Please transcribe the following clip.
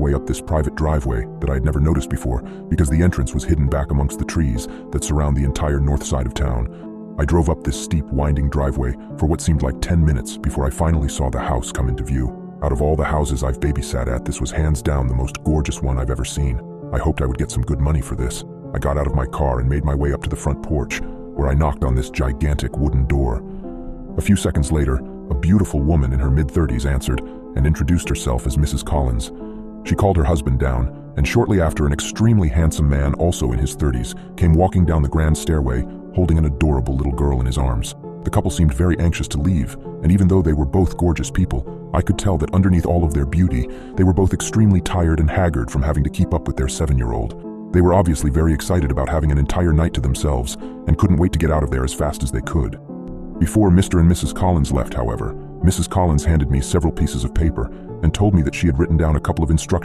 way up this private driveway that I had never noticed before because the entrance was hidden back amongst the trees that surround the entire north side of town. I drove up this steep, winding driveway for what seemed like 10 minutes before I finally saw the house come into view. Out of all the houses I've babysat at, this was hands down the most gorgeous one I've ever seen. I hoped I would get some good money for this. I got out of my car and made my way up to the front porch, where I knocked on this gigantic wooden door. A few seconds later, a beautiful woman in her mid-30s answered and introduced herself as Mrs. Collins. She called her husband down, and shortly after, an extremely handsome man, also in his 30s, came walking down the grand stairway, holding an adorable little girl in his arms. The couple seemed very anxious to leave, and even though they were both gorgeous people, I could tell that underneath all of their beauty, they were both extremely tired and haggard from having to keep up with their 7-year-old. They were obviously very excited about having an entire night to themselves and couldn't wait to get out of there as fast as they could. Before Mr. and Mrs. Collins left, however, Mrs. Collins handed me several pieces of paper and told me that she had written down a couple of instructions